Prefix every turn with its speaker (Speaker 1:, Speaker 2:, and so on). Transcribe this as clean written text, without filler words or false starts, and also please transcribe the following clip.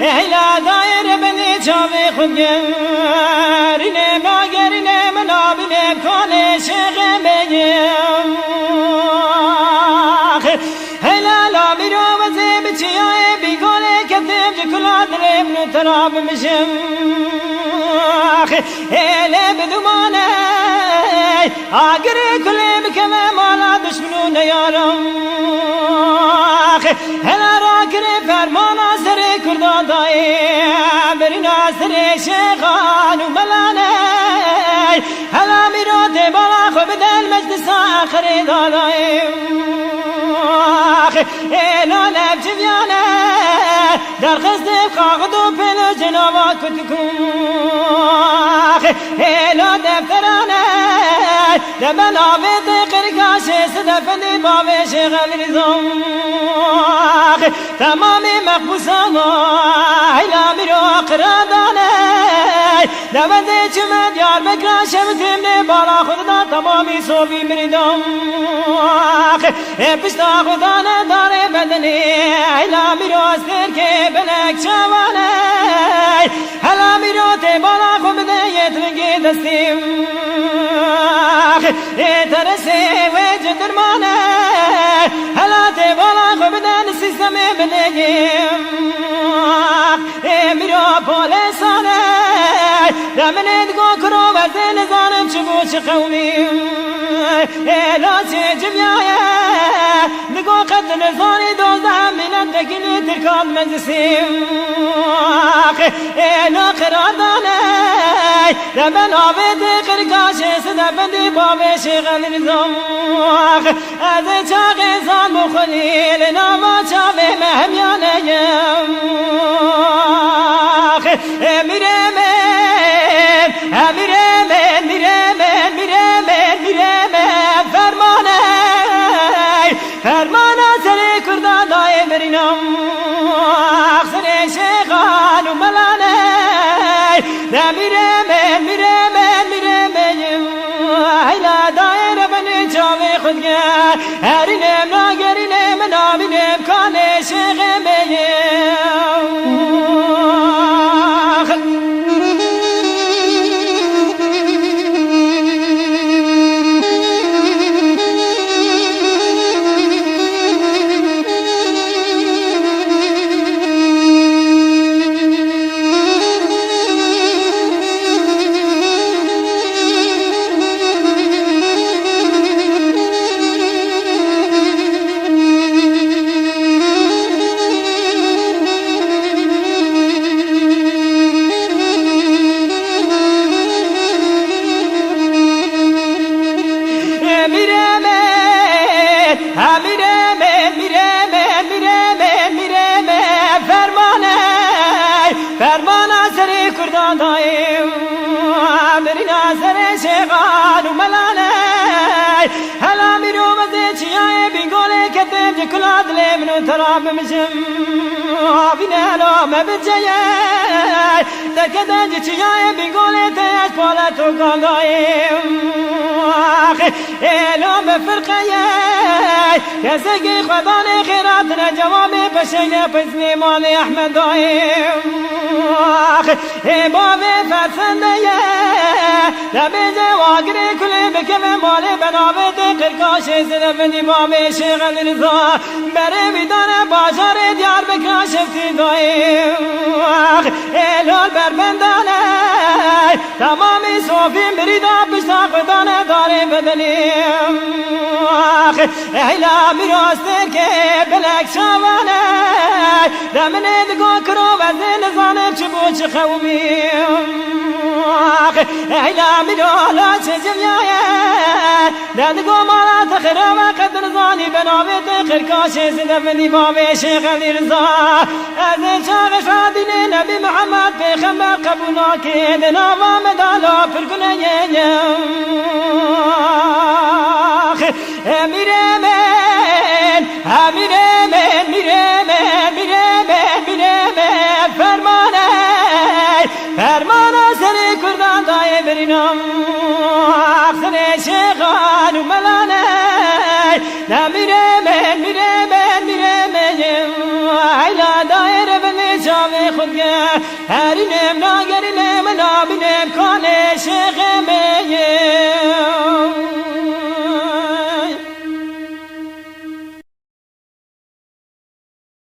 Speaker 1: ایلا دایر بنی چاوی خود گرینه ما گرینه منابینه کال شغم بگیم ایلا لامی رو وزی بچیای بیگانه کتیم جکلات ریمنو تراب مشم ایلا بدومانه آگری کلی بکمه مالا دشمنو نیارم هلا را کری فرمانا سر کردان دایی برینا سر شیخان و ملانه هلا میرات بالا خوب دل مجلس آخری دادایی اینا لب جویانه در خسته خاقد و پلو جنابات کتکون اینا دفترانه دبن آوید قرقاش صدفندی بابش غلریزم تمامی مقبوسان ایلا میرو قرادانه دبنده چمد یار بکران شمتمنه بالا خوددان تمامی صوفی مریدم پشتا خودانه داره بدنی ایلا میرو استر که بلک چوانه هلا میرو تی بالا خود بده یترگی دستیم ترسی و جدرمانه هلا تی بالا خود بده نسیستم بنگیم میرو پولیسانه دمنه دگو کرو وزه نزانم چبو چه قومیم لاچه جویایه دگو قد نزانی دوزده ملت دکلی ترکان مجلسیم ایلا قرادانه دمن آبید قرقاش صدفندی بابش غلریزم از چاق انسان بخلیل ناما چاوه مهمیانه فرمانه سر کردان دای برینم سر شیخان و ملانه میره ایلا دایر بنی چاوی خود گر هرینم ناگرینم نامینم کانه شیخم بگیم فرمانه سر کردان دایم برینا سر شیخان و ملانه هلا میرو مزه چیای بینگوله کتیم جکلات لیمنو تراب مشم آبینه هلا مبجه دکده چیای بینگوله تیش پالتو کال دایم ایلو مفرقه کسکی خدان خیرات نجواب پشنگ پسنی مال احمد دایم بابی فرسنده لبیجه واگری کلی بکم مال بنابت قرقاش صدفندی بابی شیخ الرضا بره بیدان بازار دیار بکر شفتی دایم ایلال بربندانه تمامی صوفی بریدا پشتا خدانه داره بدنیم ایلا میراستر که بلک شوانه دمنه دگو کرو وزن نزانم چبو چه خومیم ایلا میرالا چه جمعیه دگو مالا تخرا و قدر زانی بنابت قرقاش صدفندی بابی شیخ الرضا از چاق شادین نبی محمد پیغمبر قبولا که دناوا مدالا پرگنه فرمانه سر کردان دای برینم سر شیخان و ملانه میره ایلا دایر بنی چاوی خودگه هرینم ناگرینم نابینم کانش غمیم